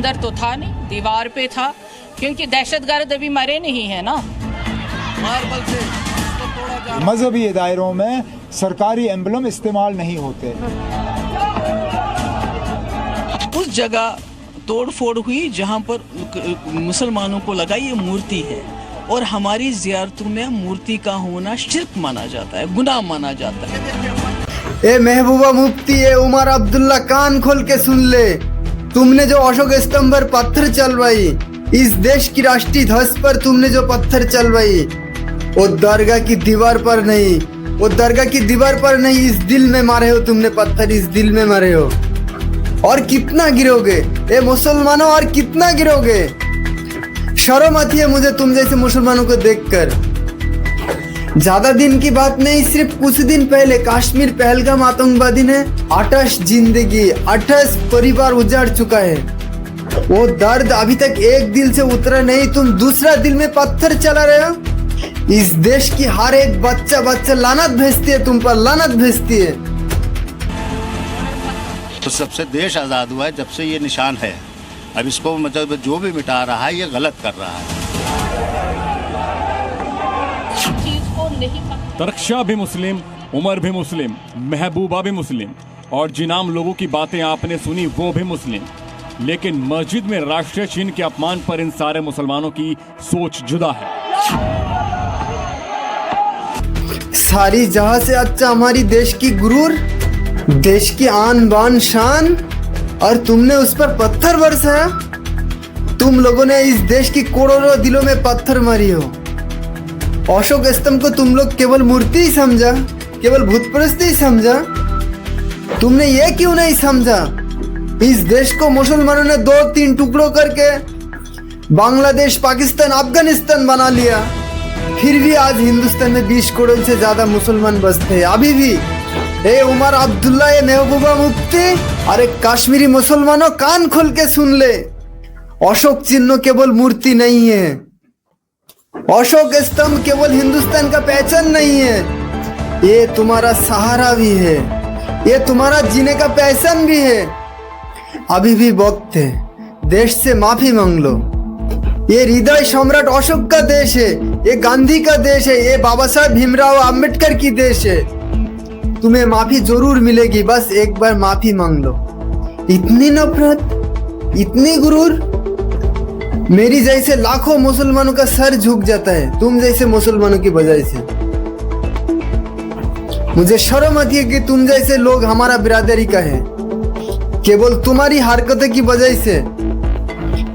अंदर तो था नहीं, दीवार पे था, क्योंकि दहशतगर्द अभी मरे नहीं है ना। मार्बल से उसको तोड़ा जा रहा। मजहबी दायरों में सरकारी एम्बलम इस्तेमाल नहीं होते। उस जगह तोड़ फोड़ हुई जहाँ पर मुसलमानों को लगा ये मूर्ति है, और हमारी ज़ियारतों में मूर्ति का होना शिर्क माना जाता है, गुनाह माना जाता है। ए महबूबा मुफ्ती, ए उमर अब्दुल्ला, कान खोल के सुन ले। तुमने जो अशोक स्तंभ पर पत्थर चलवाई, इस देश की राष्ट्रीय ध्वज पर तुमने जो पत्थर चलवाई, वो दरगाह की दीवार पर नहीं, वो दरगाह की दीवार पर नहीं, इस दिल में मारे हो तुमने पत्थर, इस दिल में मारे हो। और कितना गिरोगे ए मुसलमानों, और कितना गिरोगे? शर्म आती है मुझे तुम जैसे मुसलमानों को देखकर। ज्यादा दिन की बात नहीं, सिर्फ कुछ दिन पहले कश्मीर पहलगाम आतंकवादी ने 28 जिंदगी, 28 परिवार उजाड़ चुका है। वो दर्द अभी तक एक दिल से उतरा नहीं, तुम दूसरा दिल में पत्थर चला रहे हो। इस देश की हर एक बच्चा लानत भेजती है तुम पर, लानत भेजती है। तो सबसे देश आज़ाद हुआ है जब से ये निशान है। अब इसको मतलब जो भी मिटा रहा है ये गलत कर रहा है। तरक्षा भी मुस्लिम, उमर भी मुस्लिम, महबूबा भी मुस्लिम, और जिन आम लोगों की बातें आपने सुनी वो भी मुस्लिम, लेकिन मस्जिद में राष्ट्रीय चिन्ह के अपमान पर इन सारे मुसलमानों की सोच जुदा है। सारी जहां से अच्छा हमारी देश की गुरूर, देश की आन बान शान, और तुमने उस पर पत्थर बरसाया। तुम लोगों ने इस देश की करोड़ों दिलों में पत्थर मारी हो। अशोक स्तंभ को तुम लोग केवल मूर्ति ही समझा, केवल भूत परस्त ही समझा। तुमने ये क्यों नहीं समझा, इस देश को मुसलमानों ने 2-3 टुकड़ों करके बांग्लादेश, पाकिस्तान, अफगानिस्तान बना लिया। फिर भी आज हिंदुस्तान में 20 करोड़ से ज्यादा मुसलमान बसते हैं अभी भी। ए उमर अब्दुल्ला, ए महबूबा मुफ्ती, अरे कश्मीरी मुसलमानों कान खोल के सुन ले। अशोक चिन्ह केवल मूर्ति नहीं है, अशोक स्तंभ केवल हिंदुस्तान का पहचान नहीं है, ये तुम्हारा सहारा भी है, ये तुम्हारा जीने का पहचान भी है। अभी भी वक्त है, देश से माफी मांग लो। ये हृदय सम्राट अशोक का देश है, ये गांधी का देश है, ये बाबा साहब भीमराव अंबेडकर की देश है। तुम्हें माफी जरूर मिलेगी, बस एक बार माफी मांग लो। इतनी नफरत, इतनी गुरूर, मेरी जैसे लाखों मुसलमानों का सर झुक जाता है तुम जैसे मुसलमानों की वजह से। मुझे शर्म आती है कि तुम जैसे लोग हमारा बिरादरी का है। केवल तुम्हारी हरकतों की वजह से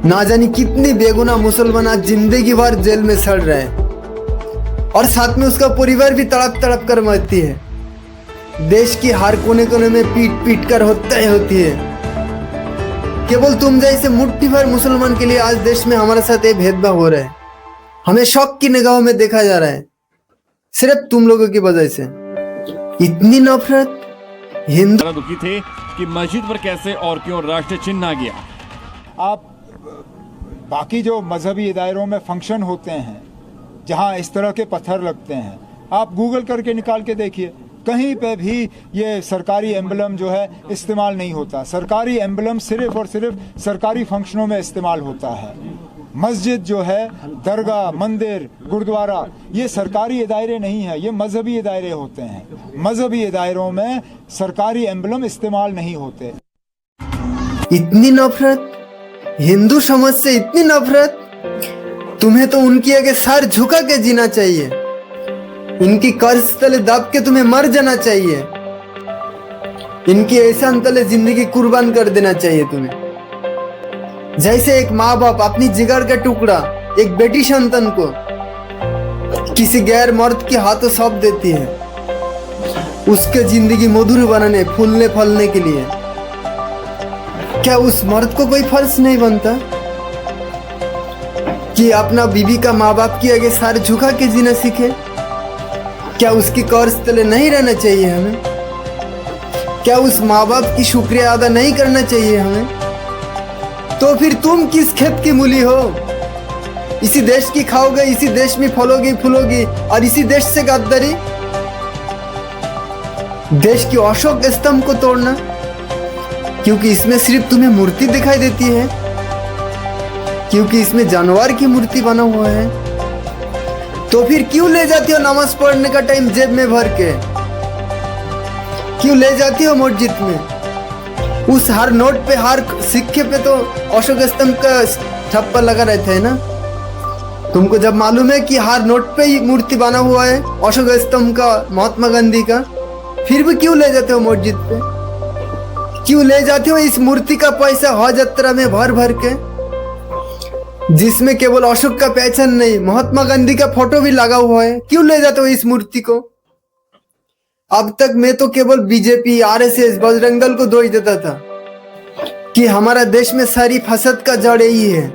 ना जानी कितनी बेगुनाह मुसलमान आज जिंदगी भर जेल में सड़ रहे हैं, और साथ में उसका परिवार भी तड़प तड़प कर मरती है। देश की हर कोने कोने में पीट पीट कर हत्याएं होती है। केवल तुम जैसे मुट्ठी भर मुसलमान के लिए आज देश में हमारे साथ ये भेदभाव हो रहा है। हमें शौक की निगाहों में देखा जा रहा है, सिर्फ तुम लोगों की वजह से। इतनी नफरत। हिंदू दुखी थे कि मस्जिद पर कैसे और क्यों राष्ट्रीय चिन्ह आ गया। आप बाकी जो मजहबी दायरों में फंक्शन होते हैं जहां इस तरह के पत्थर लगते हैं, आप गूगल करके निकाल के देखिए, कहीं पे भी ये सरकारी एम्बलम जो है इस्तेमाल नहीं होता। सरकारी एम्बलम सिर्फ और सिर्फ सरकारी फंक्शनों में इस्तेमाल होता है। मस्जिद जो है, दरगाह, मंदिर, गुरुद्वारा, ये सरकारी दायरे नहीं है, ये मजहबी दायरे होते हैं। मजहबी दायरों में सरकारी एम्बलम इस्तेमाल नहीं होते। इतनी नफरत, हिंदू समाज से इतनी नफरत। तुम्हें तो उनकी आगे सर झुका के जीना चाहिए, इनकी कर्ज तले दब के तुम्हें मर जाना चाहिए, इनकी एहसान तले जिंदगी कुर्बान कर देना चाहिए तुम्हें। जैसे एक माँ बाप अपनी जिगर का टुकड़ा एक बेटी संतान को किसी गैर मर्द के हाथों सौंप देती है, उसके जिंदगी मधुर बनाने, फूलने फलने के लिए, क्या उस मर्द को कोई फर्ज नहीं बनता कि अपना बीवी का माँ बाप की आगे सर झुका के जीना सीखे? क्या उसकी कर्ज तले नहीं रहना चाहिए हमें? क्या उस माँ बाप की शुक्रिया अदा नहीं करना चाहिए हमें? तो फिर तुम किस खेत की मूली हो? इसी देश की खाओगे, इसी देश में फलोगी फूलोगी, और इसी देश से गद्दारी। देश की अशोक स्तंभ को तोड़ना क्योंकि इसमें सिर्फ तुम्हें मूर्ति दिखाई देती है, क्योंकि इसमें जानवर की मूर्ति बना हुआ है। तो फिर क्यों ले जाती हो नमाज पढ़ने का टाइम जेब में भर के? क्यों ले जाती हो मस्जिद में? उस हर नोट पे, हर सिक्के पे तो अशोक स्तंभ का ठप्पा लगा रहता है ना। तुमको जब मालूम है कि हर नोट पे ही मूर्ति बना हुआ है अशोक स्तंभ का, महात्मा गांधी का, फिर भी क्यों ले जाते हो मस्जिद पे? क्यों ले जाते हो इस मूर्ति का पैसा हज यात्रा में भर भर के, जिसमें केवल अशोक का पहचान नहीं, महात्मा गांधी का फोटो भी लगा हुआ है? क्यों ले जाते हो इस मूर्ति को? अब तक मैं तो केवल बीजेपी, आरएसएस, बजरंग दल को दोष देता था कि हमारा देश में सारी फसद का जड़ यही है,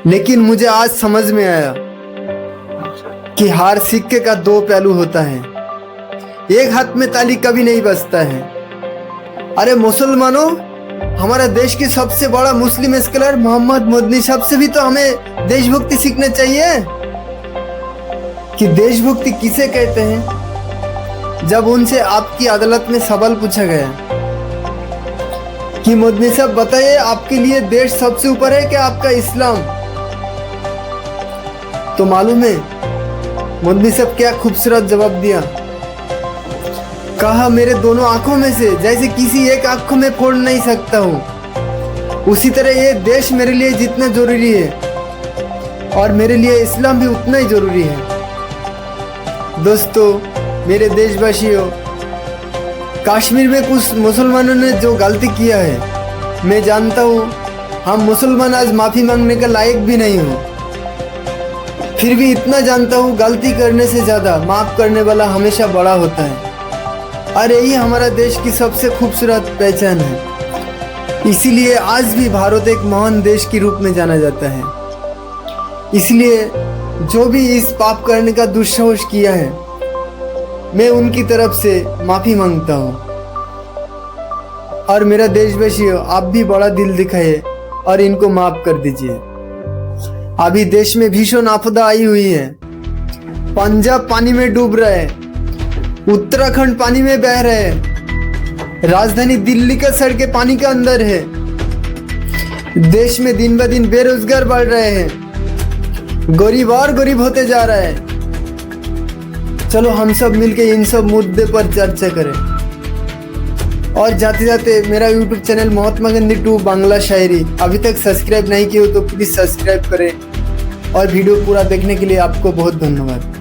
लेकिन मुझे आज समझ में आया कि हर सिक्के का दो पहलू होता है, एक हाथ में ताली कभी नहीं बजता है। अरे मुसलमानों, हमारा देश की सबसे बड़ा मुस्लिम स्कॉलर मोहम्मद मदनी साहब से भी तो हमें देशभक्ति सीखना चाहिए कि देशभक्ति किसे कहते हैं। जब उनसे आपकी अदालत में सवाल पूछा गया कि मदनी साहब बताइए, आपके लिए देश सबसे ऊपर है क्या आपका इस्लाम? तो मालूम है मदनी साहब क्या खूबसूरत जवाब दिया। कहा, मेरे दोनों आंखों में से जैसे किसी एक आंखों में फोड़ नहीं सकता हूं, उसी तरह ये देश मेरे लिए जितना जरूरी है और मेरे लिए इस्लाम भी उतना ही जरूरी है। दोस्तों, मेरे देशवासियों, कश्मीर में कुछ मुसलमानों ने जो गलती किया है, मैं जानता हूँ हम मुसलमान आज माफ़ी मांगने का लायक भी नहीं हो, फिर भी इतना जानता हूँ गलती करने से ज़्यादा माफ़ करने वाला हमेशा बड़ा होता है। और यही हमारा देश की सबसे खूबसूरत पहचान है। इसीलिए आज भी भारत एक महान देश के रूप में जाना जाता है। इसलिए जो भी इस पाप करने का दुस्साहस किया है, मैं उनकी तरफ से माफ़ी मांगता हूँ। और मेरा देशवासियों, आप भी बड़ा दिल दिखाइए और इनको माफ कर दीजिए। अभी देश में भीषण आपदा आई हुई है। पंजाब पानी में डूब रहा है, उत्तराखंड पानी में बह रहे हैं, राजधानी दिल्ली का सड़कें पानी के अंदर है। देश में दिन ब दिन बेरोजगार बढ़ रहे हैं, गरीब और गरीब होते जा रहा है। चलो हम सब मिलके इन सब मुद्दे पर चर्चा करें। और जाते जाते मेरा यूट्यूब चैनल महात्मा गांधी 2 बांग्ला शायरी अभी तक सब्सक्राइब नहीं किए हो तो प्लीज़ सब्सक्राइब करें। और वीडियो पूरा देखने के लिए आपको बहुत धन्यवाद।